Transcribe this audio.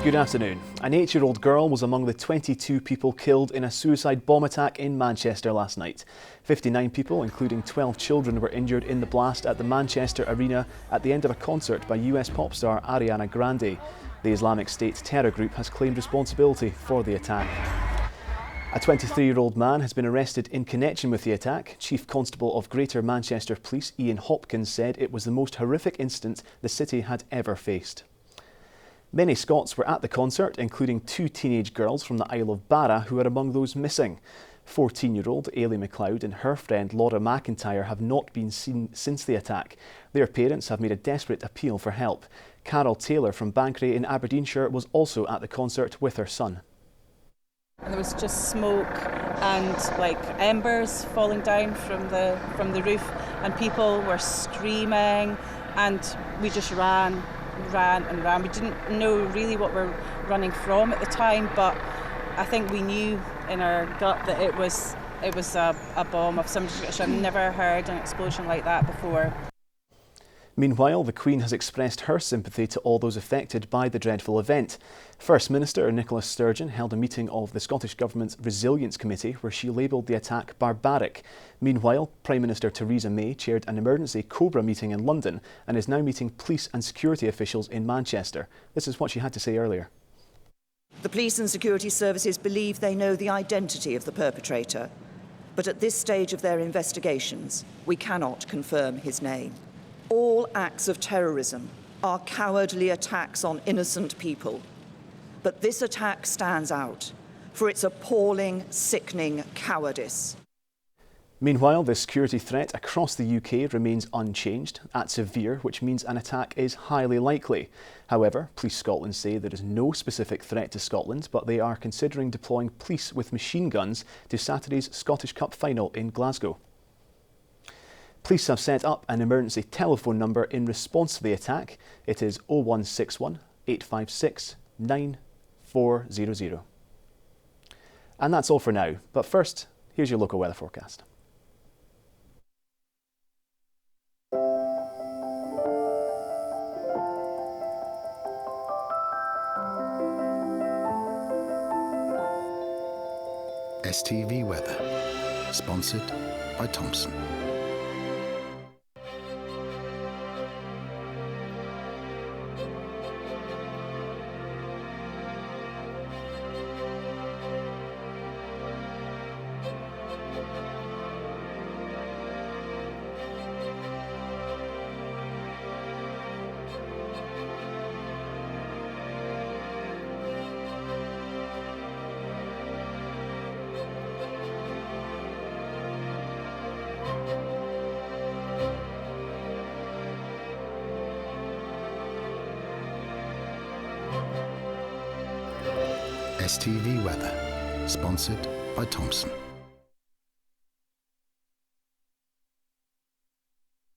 Good afternoon. An 8-year-old girl was among the 22 people killed in a suicide bomb attack in Manchester last night. 59 people, including 12 children, were injured in the blast at the Manchester Arena at the end of a concert by US pop star Ariana Grande. The Islamic State terror group has claimed responsibility for the attack. A 23-year-old man has been arrested in connection with the attack. Chief Constable of Greater Manchester Police Ian Hopkins said it was the most horrific incident the city had ever faced. Many Scots were at the concert, including 2 teenage girls from the Isle of Barra who are among those missing. 14-year-old Ailey McLeod and her friend Laura McIntyre have not been seen since the attack. Their parents have made a desperate appeal for help. Carol Taylor from Bankery in Aberdeenshire was also at the concert with her son. And there was just smoke and embers falling down from the roof, and people were screaming, and we just ran. We didn't know really what we're running from at the time, but I think we knew in our gut that it was a bomb of some description. I've never heard an explosion like that before. Meanwhile, the Queen has expressed her sympathy to all those affected by the dreadful event. First Minister Nicola Sturgeon held a meeting of the Scottish Government's Resilience Committee where she labelled the attack barbaric. Meanwhile, Prime Minister Theresa May chaired an emergency COBRA meeting in London and is now meeting police and security officials in Manchester. This is what she had to say earlier. The police and security services believe they know the identity of the perpetrator, but at this stage of their investigations, we cannot confirm his name. All acts of terrorism are cowardly attacks on innocent people. But this attack stands out for its appalling, sickening cowardice. Meanwhile, the security threat across the UK remains unchanged at severe, which means an attack is highly likely. However, Police Scotland say there is no specific threat to Scotland, but they are considering deploying police with machine guns to Saturday's Scottish Cup final in Glasgow. Police have set up an emergency telephone number in response to the attack. It is 0161 856 9400. And that's all for now. But first, here's your local weather forecast. STV Weather, sponsored by Thompson. STV Weather, sponsored by Thompson.